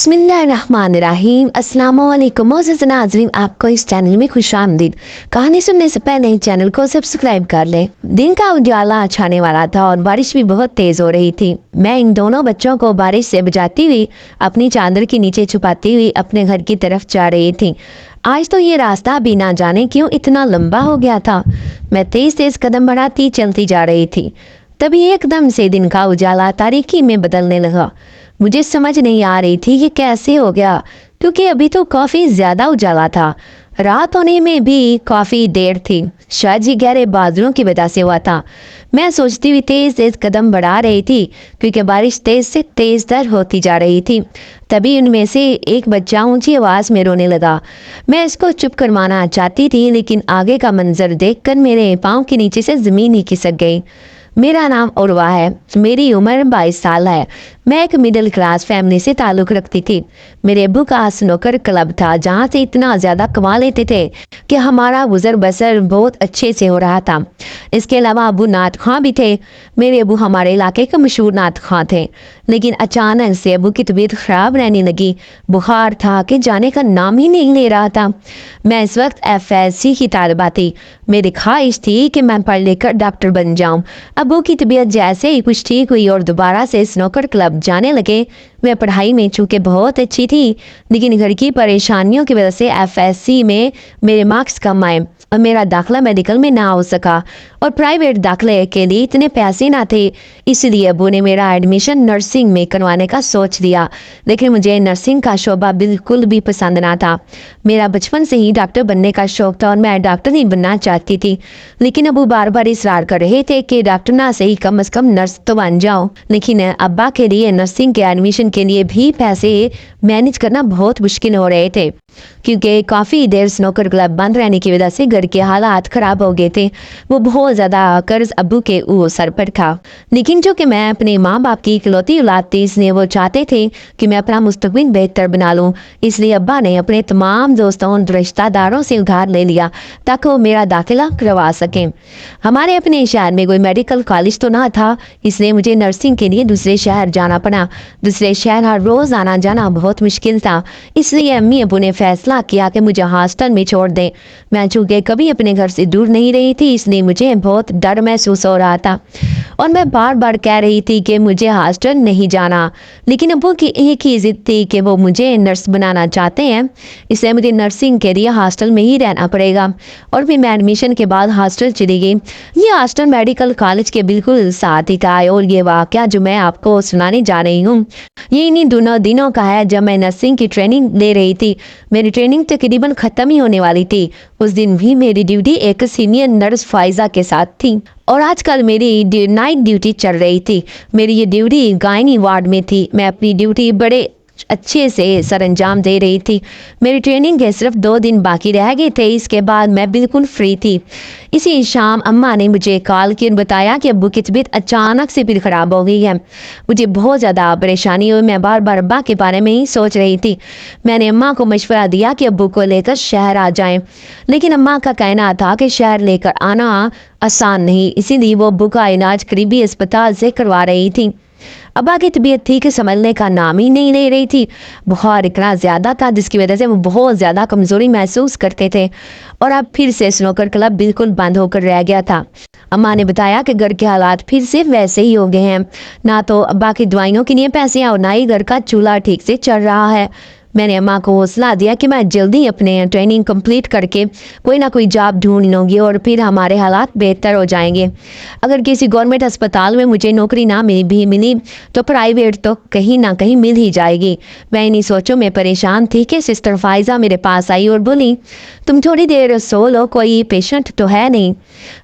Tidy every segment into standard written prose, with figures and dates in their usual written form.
बिस्मिल्लाहिर्रहमानिर्रहीम। अस्सलाम वालेकुम मोअज़्ज़ज़ नाज़रीन, आपको इस चैनल में खुश आमदीद। कहानी सुनने से पहले चैनल को सब्सक्राइब कर लें। दिन का उजाला छाने वाला था और बारिश भी बहुत तेज़ हो रही थी। मैं इन दोनों बच्चों को बारिश से बचाती हुई अपनी चादर के नीचे छुपाती हुई अपने घर की तरफ जा रही थी। आज तो ये रास्ता भी ना जाने क्यों इतना लंबा हो गया था। मैं तेज़ तेज़ कदम बढ़ाती चलती जा रही थी। तभी एकदम से दिन का उजाला तारीकी में बदलने लगा। मुझे समझ नहीं आ रही थी कि कैसे हो गया, क्योंकि अभी तो काफ़ी ज़्यादा उजाला था। रात होने में भी काफ़ी देर थी। शायद ये गहरे बादलों की वजह से हुआ था। मैं सोचती हुई तेज़ तेज़ कदम बढ़ा रही थी, क्योंकि बारिश तेज़ से तेज़ तर होती जा रही थी। तभी उनमें से एक बच्चा ऊंची आवाज़ में रोने लगा। मैं इसको चुप करवाना चाहती थी, लेकिन आगे का मंजर देखकर मेरे पाँव के नीचे से ज़मीन ही खिसक गई। मेरा नाम उर्वा है। मेरी उम्र 22 साल है। मैं एक मिडिल क्लास फैमिली से ताल्लुक़ रखती थी। मेरे अब्बू का स्नूकर क्लब था, जहाँ से इतना ज़्यादा कमा लेते थे कि हमारा गुजर बसर बहुत अच्छे से हो रहा था। इसके अलावा अब्बू नात खां भी थे। मेरे अब्बू हमारे इलाके के मशहूर नात खां थे, लेकिन अचानक से अब्बू की तबीयत ख़राब रहने लगी। बुखार था कि जाने का नाम ही नहीं ले रहा था। मैं इस वक्त FSC की तालिबा थी। मेरी ख्वाहिश थी कि मैं पढ़ लिखकर डॉक्टर बन जाऊँ। अब्बू की तबीयत जैसे ही कुछ ठीक हुई और दोबारा से स्नूकर क्लब जाने लगे। मैं पढ़ाई में चूँकि बहुत अच्छी थी, लेकिन घर की परेशानियों की वजह से FSC में मेरे मार्क्स कम आए और मेरा दाखिला मेडिकल में ना हो सका, और प्राइवेट दाखिले के लिए इतने पैसे ना थे। इसलिए अब्बू ने मेरा एडमिशन नर्सिंग में करवाने का सोच लिया, लेकिन मुझे नर्सिंग का शोबा बिल्कुल भी पसंद ना था। मेरा बचपन से ही डॉक्टर बनने का शौक था और मैं डॉक्टर ही बनना चाहती थी, लेकिन अब्बू बार बार इसरार कर रहे थे कि डॉक्टर ना सही कम से कम नर्स तो बन जाओ। लेकिन अब्बा के लिए नर्सिंग के एडमिशन के लिए भी पैसे मैनेज करना बहुत मुश्किल हो रहे थे, क्योंकि काफ़ी देर स्नूकर क्लब बंद रहने की वजह से घर के हालात ख़राब हो गए थे। वो बहुत ज़्यादा कर्ज अब्बू के सर पर था। लेकिन जो कि मैं अपने माँ बाप की इकलौती औलाद थी, इसलिए वो चाहते थे कि मैं अपना मुस्तकबिल बेहतर बना लूँ। इसलिए अब्बा ने अपने तमाम दोस्तों और रिश्तेदारों से उधार ले लिया ताकि वो मेरा दाखिला करवा सकें। हमारे अपने शहर में कोई मेडिकल कॉलेज तो ना था, इसलिए मुझे नर्सिंग के लिए दूसरे शहर जाना पड़ा। दूसरे शहर हर रोज़ आना जाना बहुत मुश्किल था, इसलिए अम्मी अब्बू ने फैसला किया कि मुझे हॉस्टल में छोड़ दें। मैं चूँकि कभी अपने घर से दूर नहीं रही थी, इसलिए मुझे बहुत डर महसूस हो रहा था और मैं बार बार कह रही थी कि मुझे हॉस्टल नहीं जाना। लेकिन अब्बू की एक ही जिद थी कि वो मुझे नर्स बनाना चाहते हैं, इसलिए मुझे नर्सिंग के लिए हॉस्टल में ही रहना पड़ेगा। और फिर मैं एडमिशन के बाद हॉस्टल चली गई। ये हॉस्टल मेडिकल कॉलेज के बिल्कुल साथ ही था, और ये वाक़या जो मैं आपको सुनाने जा रही हूँ ये इन्हीं दोनों दिनों का है जब मैं नर्सिंग की ट्रेनिंग ले रही थी। मेरी ट्रेनिंग तकरीबन ख़त्म ही होने वाली थी। उस दिन भी मेरी ड्यूटी एक सीनियर नर्स फाइजा के साथ थी और आजकल मेरी नाइट ड्यूटी चल रही थी। मेरी ये ड्यूटी गायनी वार्ड में थी। मैं अपनी ड्यूटी बड़े अच्छे से सरअंजाम दे रही थी। मेरी ट्रेनिंग के सिर्फ 2 दिन बाकी रह गए थे, इसके बाद मैं बिल्कुल फ्री थी। इसी शाम अम्मा ने मुझे कॉल किया और बताया कि अब्बू की तबीयत अचानक से फिर ख़राब हो गई है। मुझे बहुत ज़्यादा परेशानी हुई। मैं बार बार अब्बा के बारे में ही सोच रही थी। मैंने अम्मा को मशवरा दिया कि अब्बू को लेकर शहर आ जाएं, लेकिन अम्मा का कहना था कि शहर लेकर आना आसान नहीं, इसीलिए वो अब्बू का इलाज करीबी अस्पताल से करवा रही थी। अब्बा की तबीयत थी कि संभलने का नाम ही नहीं ले रही थी। बुखार इतना ज़्यादा था जिसकी वजह से वो बहुत ज़्यादा कमज़ोरी महसूस करते थे, और अब फिर से स्नूकर क्लब बिल्कुल बंद होकर रह गया था। अम्मा ने बताया कि घर के हालात फिर से वैसे ही हो गए हैं। ना तो अब्बा की दवाइयों के लिए पैसे और ना ही घर का चूल्हा ठीक से चल रहा है। मैंने अम्मा को हौसला दिया कि मैं जल्दी अपने ट्रेनिंग कंप्लीट करके कोई ना कोई जॉब ढूंढ लूँगी और फिर हमारे हालात बेहतर हो जाएंगे। अगर किसी गवर्नमेंट अस्पताल में मुझे नौकरी ना मिली तो प्राइवेट तो कहीं ना कहीं मिल ही जाएगी। मैं इन्हीं सोचों में परेशान थी कि सिस्टर फाइजा मेरे पास आई और बोली, तुम थोड़ी देर सो लो, कोई पेशेंट तो है नहीं,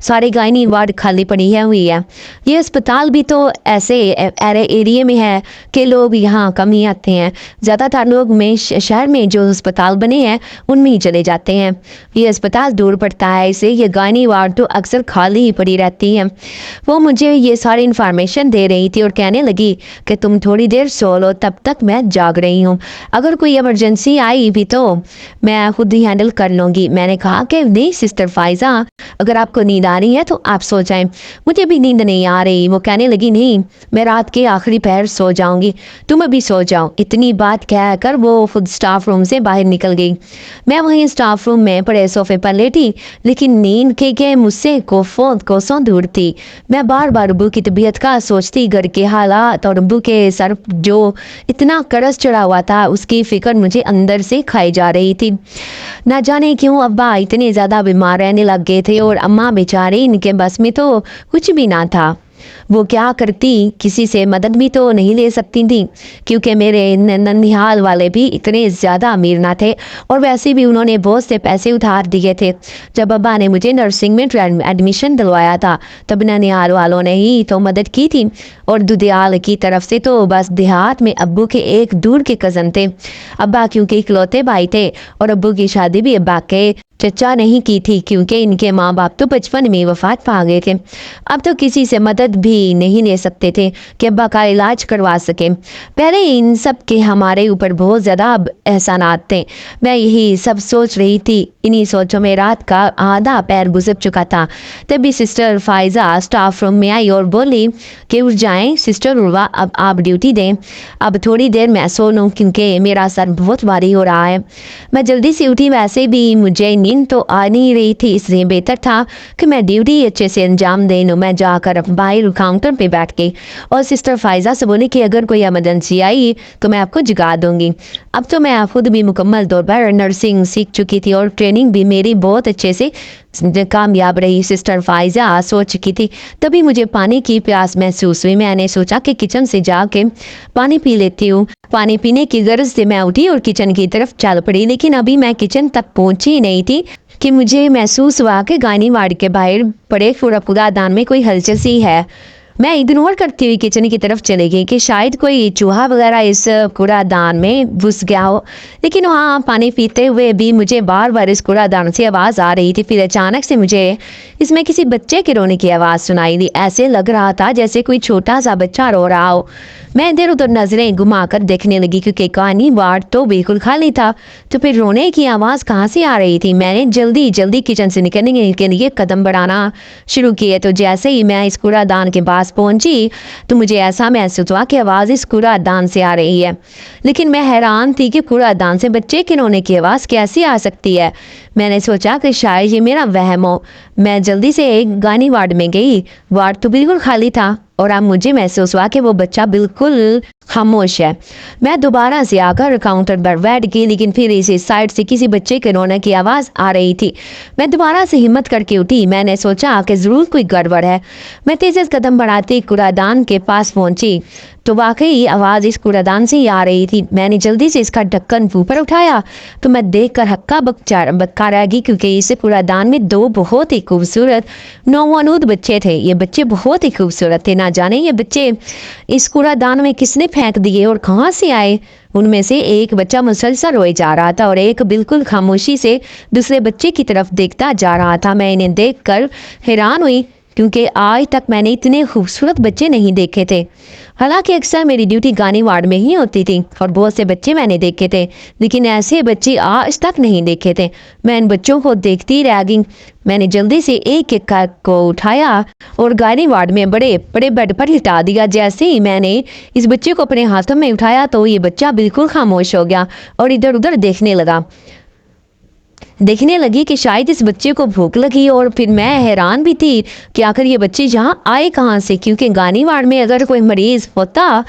सारे गायनी वार्ड खाली पड़ी हुई है। ये अस्पताल भी तो ऐसे एरिया में है कि लोग यहाँ कम ही आते हैं। ज़्यादातर लोग में शहर में जो अस्पताल बने हैं उनमें ही चले जाते हैं। ये अस्पताल दूर पड़ता है, इसलिए ये गायनी वार्ड तो अक्सर खाली ही पड़ी रहती है। वो मुझे ये सारी इन्फॉर्मेशन दे रही थी और कहने लगी कि तुम थोड़ी देर सो लो, तब तक मैं जाग रही हूँ, अगर कोई इमरजेंसी आई भी तो मैं खुद ही हैंडल कर लूँगी। मैंने कहा कि नहीं सिस्टर फाइज़ा, अगर आपको नींद आ रही है तो आप सो जाएं, मुझे भी नींद नहीं आ रही। वो कहने लगी नहीं, मैं रात के आखिरी पहर सो जाऊंगी, तुम अभी सो जाओ। इतनी बात कहकर वो खुद स्टाफ रूम से बाहर निकल गई। मैं वहीं स्टाफ रूम में पड़े सोफे पर लेटी, लेकिन नींद के मुझसे कोसों दूर थी। मैं बार बार अब्बू की तबीयत का सोचती, घर के हालात और अब्बू के सर जो इतना कर्ज चढ़ा हुआ था उसकी फिक्र मुझे अंदर से खाई जा रही थी। ना जाने क्यों अब्बा इतने ज़्यादा बीमार रहने लग गए थे और अम्मा बेचारी, इनके बस में तो कुछ भी ना था। वो क्या करती, किसी से मदद भी तो नहीं ले सकती थी, क्योंकि मेरे ननिहाल वाले भी इतने ज़्यादा अमीर ना थे और वैसे भी उन्होंने बहुत से पैसे उधार दिए थे। जब अब्बा ने मुझे नर्सिंग में एडमिशन दिलवाया था तब ननिहाल वालों ने ही तो मदद की थी, और दुधियाल की तरफ से तो बस देहात में अब्बू के एक दूर के कज़न थे। अब्बा क्योंकि इकलौते भाई थे और अब्बू की शादी भी अब्बा के चचा नहीं की थी, क्योंकि इनके माँ बाप तो बचपन में वफात पा गए थे। अब तो किसी से मदद भी नहीं ले सकते थे कि अब्बा का इलाज करवा सके। पहले इन सब के हमारे ऊपर बहुत ज़्यादा एहसानात थे। मैं यही सब सोच रही थी, इन्हीं सोचों में रात का आधा पैर गुजर चुका था। तभी सिस्टर फाइज़ा स्टाफ रूम में आई और बोली कि उठ जाएं सिस्टर उर्वा, अब आप ड्यूटी दें, अब थोड़ी देर मैं सो लूँ क्योंकि मेरा सर बहुत भारी हो रहा है। मैं जल्दी से उठी, वैसे भी मुझे नींद तो आ नहीं रही थी, इसलिए बेहतर था कि मैं ड्यूटी अच्छे से अंजाम दे लूँ। मैं जाकर बाहर काउंटर पे बैठ गई और सिस्टर फाइज़ा से बोली कि अगर कोई इमरजेंसी आई तो मैं आपको जगा दूंगी। अब तो मैं खुद भी मुकम्मल तौर पर नर्सिंग सीख चुकी थी और ट्रेनिंग भी मेरी बहुत अच्छे से कामयाब रही। सिस्टर फाइज़ा सो चुकी थी, तभी मुझे पानी की प्यास महसूस हुई। मैंने सोचा कि किचन से जाके पानी पी लेती हूँ। पानी पीने की गर्ज से मैं उठी और किचन की तरफ चल पड़ी, लेकिन अभी मैं किचन तक पहुंची नहीं थी कि मुझे महसूस हुआ कि गायनी वार्ड के बाहर पड़े कूड़ादान में कोई हलचल सी है। मैं इग्नोर करती हुई किचन की तरफ चली गई कि शायद कोई चूहा वगैरह इस कूड़ादान में घुस गया हो, लेकिन वहाँ पानी पीते हुए भी मुझे बार बार इस कूड़ादान से आवाज़ आ रही थी। फिर अचानक से मुझे इसमें किसी बच्चे के रोने की आवाज़ सुनाई दी। ऐसे लग रहा था जैसे कोई छोटा सा बच्चा रो रहा हो। मैं इधर उधर नजरें घुमाकर देखने लगी क्योंकि गायनी वार्ड तो बिल्कुल खाली था, तो फिर रोने की आवाज़ कहाँ से आ रही थी। मैंने जल्दी जल्दी किचन से निकलने के लिए कदम बढ़ाना शुरू किए, तो जैसे ही मैं इस कूड़ादान के पास पहुंची तो मुझे ऐसा महसूस हुआ कि आवाज़ इस कूड़ादान से आ रही है, लेकिन मैं हैरान थी कि कूड़ादान से बच्चे के रोने की आवाज़ कैसी आ सकती है। मैंने सोचा कि शायद ये मेरा वहम हो। मैं जल्दी से एक गायनी वार्ड में गई। वार्ड तो बिल्कुल खाली था और अब मुझे महसूस हुआ कि वो बच्चा बिल्कुल खामोश है। मैं दोबारा से आकर काउंटर पर बैठ गई, लेकिन फिर इसी साइड से किसी बच्चे के रोने की आवाज़ आ रही थी। मैं दोबारा से हिम्मत करके उठी। मैंने सोचा कि ज़रूर कोई गड़बड़ है। मैं तेज़ कदम बढ़ाती कूड़ादान के पास पहुंची तो वाकई आवाज़ इस कूड़ादान से ही आ रही थी। मैंने जल्दी से इसका ढक्कन ऊपर उठाया तो मैं देखकर हक्का बक्का रह गई, क्योंकि इस कूड़ादान में दो बहुत ही खूबसूरत नौवनूद बच्चे थे। ये बच्चे बहुत ही खूबसूरत थे। ना जाने ये बच्चे इस कूड़ादान में किसने फेंक दिए और कहाँ से आए। उनमें से एक बच्चा मुसलसल रोए जा रहा था और एक बिल्कुल खामोशी से दूसरे बच्चे की तरफ देखता जा रहा था। मैं इन्हें देखकर हैरान हुई, क्योंकि आज तक मैंने इतने खूबसूरत बच्चे नहीं देखे थे। हालांकि अक्सर मेरी ड्यूटी गायनी वार्ड में ही होती थी और बहुत से बच्चे मैंने देखे थे, लेकिन ऐसे बच्चे आज तक नहीं देखे थे। मैं इन बच्चों को देखती रह गई। मैंने जल्दी से एक एक को उठाया और गायनी वार्ड में बड़े बड़े बेड पर लिटा दिया। जैसे ही मैंने इस बच्चे को अपने हाथों में उठाया तो ये बच्चा बिल्कुल खामोश हो गया और इधर उधर देखने लगी कि शायद इस बच्चे को भूख लगी। और फिर मैं हैरान भी थी कि आखिर ये बच्चे यहाँ आए कहाँ से, क्योंकि गायनी वार्ड में अगर कोई मरीज़ होता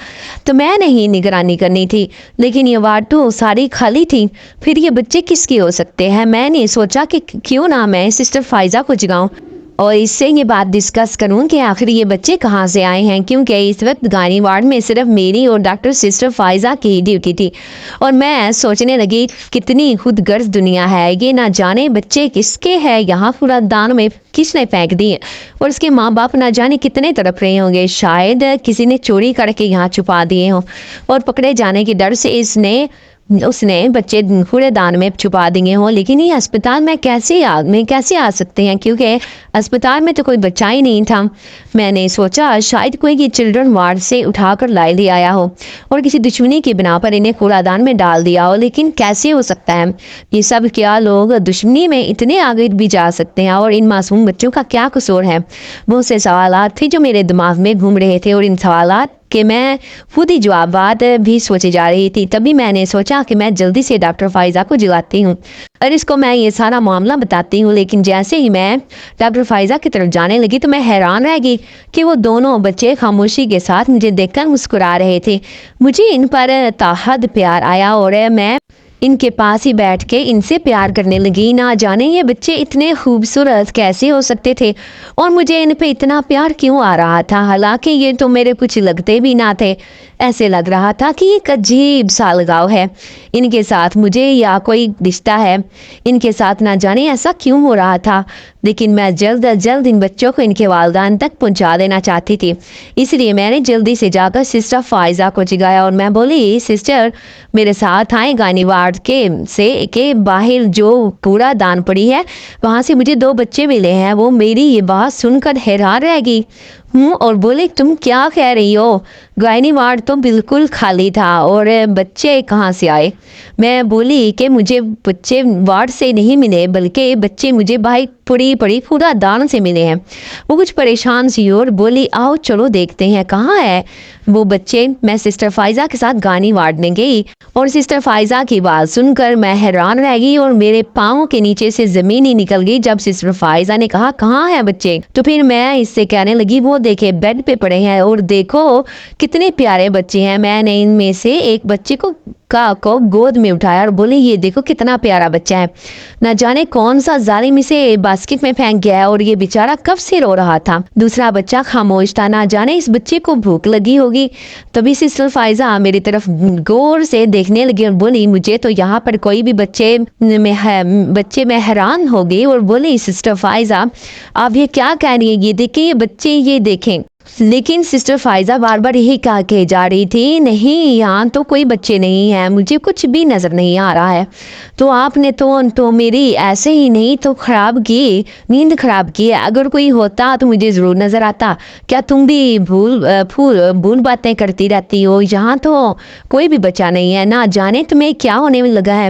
तो मैं नहीं निगरानी करनी थी, लेकिन ये वार्ड तो सारी खाली थी। फिर ये बच्चे किसके हो सकते हैं। मैंने सोचा कि क्यों ना मैं सिस्टर फाइज़ा को जगाऊं और इससे ये बात डिस्कस करूं कि आखिर ये बच्चे कहाँ से आए हैं, क्योंकि इस वक्त गायनी वार्ड में सिर्फ मेरी और डॉक्टर सिस्टर फाइज़ा की ड्यूटी थी। और मैं सोचने लगी कितनी खुदगर्ज दुनिया है ये, ना जाने बच्चे किसके हैं, यहाँ कूड़ादान में किसने फेंक दिए और उसके माँ बाप ना जाने कितने तड़प रहे होंगे। शायद किसी ने चोरी करके यहाँ छुपा दिए हों और पकड़े जाने के डर से इसने اس نے بچے کوڑے دان میں چھپا دیے ہوں، لیکن یہ اسپتال میں کیسے آ سکتے ہیں، کیونکہ اسپتال میں تو کوئی بچہ ہی نہیں تھا۔ میں نے سوچا شاید کوئی یہ چلڈرن وارڈ سے اٹھا کر لائے لے آیا ہو اور کسی دشمنی کی بنا پر انہیں کوڑا دان میں ڈال دیا ہو، لیکن کیسے ہو سکتا ہے یہ سب؟ کیا لوگ دشمنی میں اتنے آگے بھی جا سکتے ہیں؟ اور ان معصوم بچوں کا کیا قصور ہے؟ بہت سے سوالات تھے جو میرے دماغ میں گھوم رہے تھے، اور ان سوالات کہ میں خود ہی جوابات بھی سوچے جا رہی تھی۔ تبھی میں نے سوچا کہ میں جلدی سے ڈاکٹر فائزہ کو جلاتی ہوں اور اس کو میں یہ سارا معاملہ بتاتی ہوں۔ لیکن جیسے ہی میں ڈاکٹر فائزہ کی طرف جانے لگی تو میں حیران رہ گئی کہ وہ دونوں بچے خاموشی کے ساتھ مجھے دیکھ کر مسکرا رہے تھے۔ مجھے ان پر تاحد پیار آیا اور میں ان کے پاس ہی بیٹھ کے ان سے پیار کرنے لگی۔ نہ جانے یہ بچے اتنے خوبصورت کیسے ہو سکتے تھے اور مجھے ان پہ اتنا پیار کیوں آ رہا تھا، حالانکہ یہ تو میرے کچھ لگتے بھی نہ تھے۔ ایسے لگ رہا تھا کہ ایک عجیب سا لگاؤ ہے ان کے ساتھ مجھے، یا کوئی رشتہ ہے ان کے ساتھ، نہ جانے ایسا کیوں ہو رہا تھا۔ لیکن میں جلد از جلد ان بچوں کو ان کے والدین تک پہنچا دینا چاہتی تھی، اس لیے میں نے جلدی سے جا کر سسٹر فائزہ کو جگایا اور میں بولی، سسٹر میرے ساتھ آئیں گائنی وارڈ کے باہر جو کوڑا دان پڑی ہے وہاں سے مجھے 2 بچے ملے ہیں۔ وہ میری یہ بات سن کر حیران رہ گئی اور بولے، تم کیا کہہ رہی ہو؟ گائنی وارڈ تو بالکل خالی تھا اور بچے کہاں سے آئے؟ میں بولی کہ مجھے بچے وارڈ سے نہیں ملے، بلکہ بچے مجھے باہر پڑی کوڑا دان سے ملے ہیں۔ وہ کچھ پریشان سی اور بولی، آؤ چلو دیکھتے ہیں کہاں ہے وہ بچے۔ میں سسٹر فائزہ کے ساتھ گائنی وارڈ میں گئی اور سسٹر فائزہ کی بات سن کر میں حیران رہ گئی اور میرے پاؤں کے نیچے سے زمین ہی نکل گئی جب سسٹر فائزہ نے کہا، کہاں ہے بچے؟ تو پھر میں اس سے کہنے لگی، وہ دیکھے بیڈ پہ پڑے ہیں اور دیکھو کتنے پیارے بچے ہیں۔ میں نے ان میں سے ایک بچے کو گود میں اٹھایا اور بولی، یہ دیکھو کتنا پیارا بچہ ہے، نہ جانے کون سا ظالم اسے باسکٹ میں پھینک گیا ہے اور یہ بیچارہ کب سے رو رہا تھا۔ دوسرا بچہ خاموش تھا، نہ جانے اس بچے کو بھوک لگی ہوگی۔ تبھی سسٹر فائزہ میری طرف غور سے دیکھنے لگی اور بولی، مجھے تو یہاں پر کوئی بھی بچے میں حیران ہو گئی اور بولی، سسٹر فائزہ آپ یہ کیا کہہ رہی ہیں؟ یہ دیکھیں یہ بچے، یہ دیکھیں۔ لیکن سسٹر فائزہ بار بار یہی کہا کہ جا رہی تھی، نہیں یہاں تو کوئی بچے نہیں ہیں، مجھے کچھ بھی نظر نہیں آ رہا ہے۔ تو آپ نے تو میری ایسے ہی نہیں تو نیند خراب کی ہے، اگر کوئی ہوتا تو مجھے ضرور نظر آتا۔ کیا تم بھی بھول باتیں کرتی رہتی ہو؟ یہاں تو کوئی بھی بچہ نہیں ہے، نہ جانے تمہیں کیا ہونے لگا ہے۔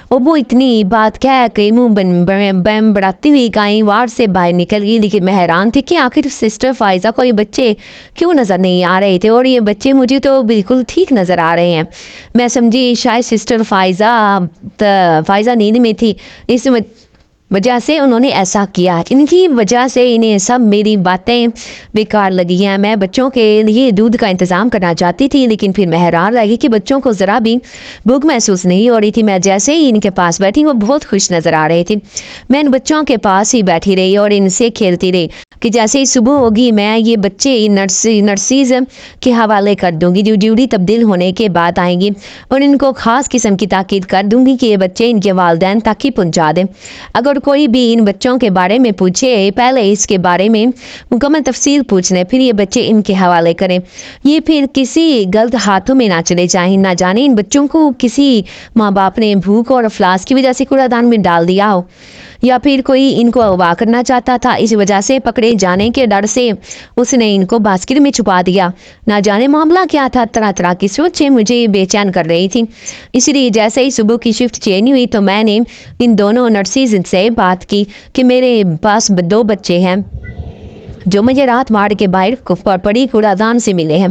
اور وہ اتنی بات کہہ کے منہ بڑھاتی ہوئی گائنی وارڈ سے باہر نکل گئی۔ لیکن میں حیران تھی کہ آخر سسٹر فائزہ کو یہ بچے کیوں نظر نہیں آ رہے تھے اور یہ بچے مجھے تو بالکل ٹھیک نظر آ رہے ہیں۔ میں سمجھی شاید سسٹر فائزہ نیند میں تھی، اس وجہ سے انہوں نے ایسا کیا۔ ان کی وجہ سے انہیں سب میری باتیں بیکار لگی ہیں۔ میں بچوں کے لیے دودھ کا انتظام کرنا چاہتی تھی، لیکن پھر میں حیران رہ گئی کہ بچوں کو ذرا بھی بھوک محسوس نہیں ہو رہی تھی۔ میں جیسے ہی ان کے پاس بیٹھی وہ بہت خوش نظر آ رہے تھے۔ میں ان بچوں کے پاس ہی بیٹھی رہی اور ان سے کھیلتی رہی کہ جیسے ہی صبح ہوگی میں یہ بچے نرسیز کے حوالے کر دوں گی جو ڈیوٹی تبدیل ہونے کے بعد آئیں گی، اور ان کو خاص قسم کی تاکید کر دوں گی کہ یہ بچے ان کے والدین تک ہی پہنچا دیں۔ اگر کوئی بھی ان بچوں کے بارے میں پوچھے، پہلے اس کے بارے میں مکمل تفصیل پوچھ لیں، پھر یہ بچے ان کے حوالے کریں۔ یہ پھر کسی غلط ہاتھوں میں نہ چلے جائیں، نہ جانے ان بچوں کو کسی ماں باپ نے بھوک اور افلاس کی وجہ سے کوڑا دان میں ڈال دیا ہو، یا پھر کوئی ان کو اغوا کرنا چاہتا تھا، اس وجہ سے پکڑے جانے کے ڈر سے اس نے ان کو باسکٹ میں چھپا دیا۔ نہ جانے معاملہ کیا تھا، طرح طرح کی سوچیں مجھے بے چین کر رہی تھی۔ اس لیے جیسے ہی صبح کی شفٹ چینج ہوئی تو میں نے ان دونوں نرسز سے بات کی کہ میرے پاس 2 بچے ہیں جو مجھے رات وارڈ کے باہر پڑی کوڑا دان سے ملے ہیں،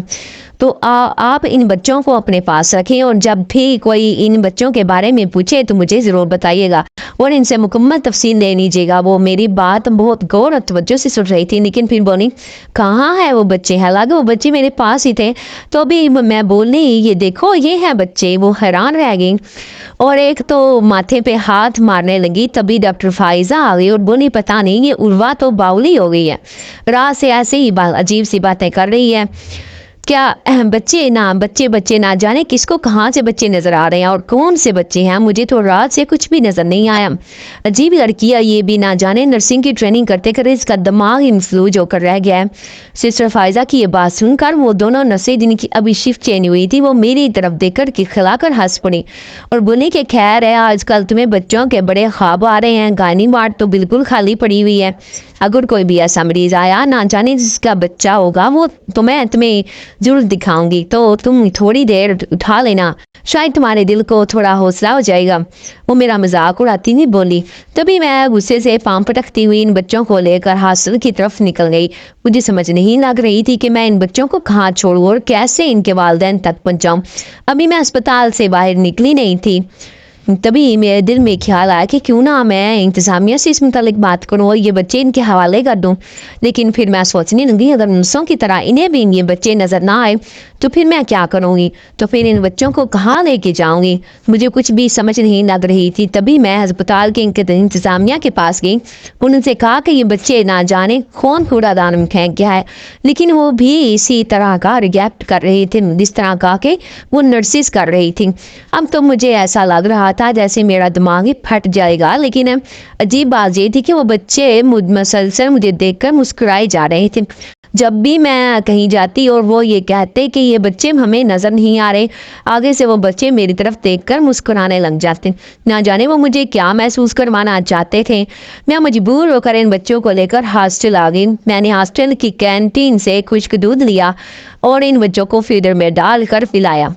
تو آپ ان بچوں کو اپنے پاس رکھیں اور جب بھی کوئی ان بچوں کے بارے میں پوچھے تو مجھے ضرور بتائیے گا اور ان سے مکمل تفصیل لے لیجیے گا۔ وہ میری بات بہت غور اور توجہ سے سن رہی تھی، لیکن پھر بولی، کہاں ہے وہ بچے؟ حالانکہ وہ بچے میرے پاس ہی تھے۔ تو ابھی میں بولنے، یہ دیکھو یہ ہیں بچے۔ وہ حیران رہ گئی اور ایک تو ماتھے پہ ہاتھ مارنے لگی۔ تبھی ڈاکٹر فائزہ آ گئی اور بولی، پتہ نہیں یہ عروا تو باولی ہو گئی ہے، رات سے ایسے ہی عجیب سی باتیں کر رہی ہے۔ کیا بچے نہ جانے کس کو کہاں سے بچے نظر آ رہے ہیں اور کون سے بچے ہیں، مجھے تو رات سے کچھ بھی نظر نہیں آیا۔ عجیب لڑکی ہے یہ بھی، نہ جانے نرسنگ کی ٹریننگ کرتے کرتے اس کا دماغ انفلوج ہو کر رہ گیا ہے۔ سسٹر فائزہ کی یہ بات سن کر وہ دونوں نرسیں جن کی ابھی شفٹ چینج ہوئی تھی وہ میری طرف دیکھ کر کھلا کر ہنس پڑی اور بولی کہ خیر ہے، آج کل تمہیں بچوں کے بڑے خواب آ رہے ہیں، گائنی وارڈ تو بالکل خالی پڑی ہوئی ہے، اگر کوئی بھی ایسا مریض آیا نہ جانے جس کا بچہ ہوگا وہ تمہیں ضرور دکھاؤں گی، تو تم تھوڑی دیر اٹھا لینا، شاید تمہارے دل کو تھوڑا حوصلہ ہو جائے گا۔ وہ میرا مذاق اڑاتی ہوئی بولی۔ تبھی میں غصے سے پام پٹکتی ہوئی ان بچوں کو لے کر ہاسٹل کی طرف نکل گئی۔ مجھے سمجھ نہیں لگ رہی تھی کہ میں ان بچوں کو کہاں چھوڑوں اور کیسے ان کے والدین تک پہنچاؤں۔ ابھی میں اسپتال سے باہر نکلی نہیں تھی، تبھی میرے دل میں خیال آیا کہ کیوں نہ میں انتظامیہ سے اس متعلق بات کروں اور یہ بچے ان کے حوالے کر دوں۔ لیکن پھر میں سوچنے لگی اگر نرسوں کی طرح انہیں بھی یہ بچے نظر نہ آئے تو پھر میں کیا کروں گی، تو پھر ان بچوں کو کہاں لے کے جاؤں گی؟ مجھے کچھ بھی سمجھ نہیں لگ رہی تھی۔ تبھی میں ہسپتال کے انتظامیہ کے پاس گئی، ان سے کہا کہ یہ بچے نہ جانے کون کوڑا دان میں پھینک گیا ہے، لیکن وہ بھی اسی طرح کا ریئیکٹ کر رہی تھی جس طرح کا کہ وہ نرسز کر رہی تھی۔ اب تو مجھے ایسا لگ رہا تھا جیسے میرا دماغ ہی پھٹ جائے گا، لیکن عجیب بات یہ تھی کہ وہ بچے مسلسل مجھے دیکھ کر مسکرائے جا رہے تھے۔ جب بھی میں کہیں جاتی اور وہ یہ کہتے کہ یہ بچے ہمیں نظر نہیں آ رہے، آگے سے وہ بچے میری طرف دیکھ کر مسکرانے لگ جاتے۔ نہ جانے وہ مجھے کیا محسوس کروانا چاہتے تھے۔ میں مجبور ہو کر ان بچوں کو لے کر ہاسٹل آ گئی۔ میں نے ہاسٹل کی کینٹین سے خشک دودھ لیا اور ان بچوں کو فیڈر میں ڈال کر پلایا،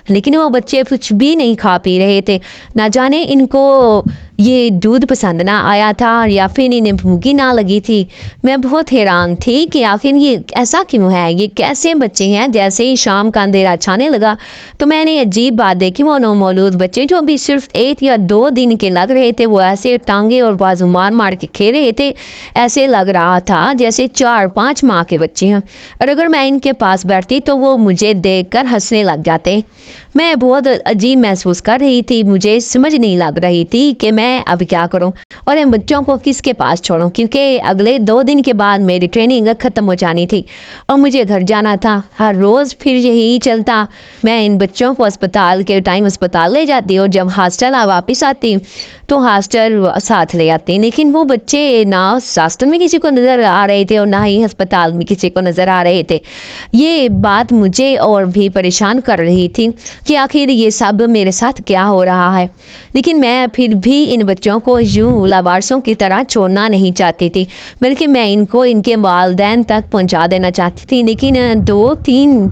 لیکن وہ بچے کچھ بھی نہیں کھا پی رہے تھے۔ نہ جانے ان کو یہ دودھ پسند نہ آیا تھا یا پھر انہیں بھوکی نہ لگی تھی۔ میں بہت حیران تھی کہ آخر یہ ایسا کیوں ہے، یہ کیسے بچے ہیں۔ جیسے ہی شام کا اندھیرا چھانے لگا تو میں نے عجیب بات دیکھی، وہ نومولود بچے جو ابھی صرف 1 یا 2 دن کے لگ رہے تھے وہ ایسے ٹانگے اور بازو مار مار کے کھیل رہے تھے، ایسے لگ رہا تھا جیسے 4-5 ماہ کے بچے ہیں، اور اگر میں ان کے پاس بیٹھتی تو وہ مجھے دیکھ کر ہنسنے لگ جاتے۔ میں بہت عجیب محسوس کر رہی تھی، مجھے سمجھ نہیں لگ رہی تھی کہ میں اب کیا کروں اور ان بچوں کو کس کے پاس چھوڑوں، کیونکہ اگلے 2 دن کے بعد میری ٹریننگ ختم ہو جانی تھی اور مجھے گھر جانا تھا۔ ہر روز پھر یہی چلتا، میں ان بچوں کو اسپتال کے ٹائم اسپتال لے جاتی اور جب ہاسٹل واپس آتی تو ہاسٹل ساتھ لے آتی، لیکن وہ بچے نہ ہاسٹل میں کسی کو نظر آ رہے تھے اور نہ ہی ہسپتال میں کسی کو نظر آ رہے تھے۔ یہ بات مجھے اور بھی پریشان کر رہی تھی کہ آخر یہ سب میرے ساتھ کیا ہو رہا ہے، لیکن میں پھر بھی ان بچوں کو یوں لاوارثوں کی طرح چھوڑنا نہیں چاہتی تھی، بلکہ میں ان کو ان کے والدین تک پہنچا دینا چاہتی تھی۔ لیکن 2-3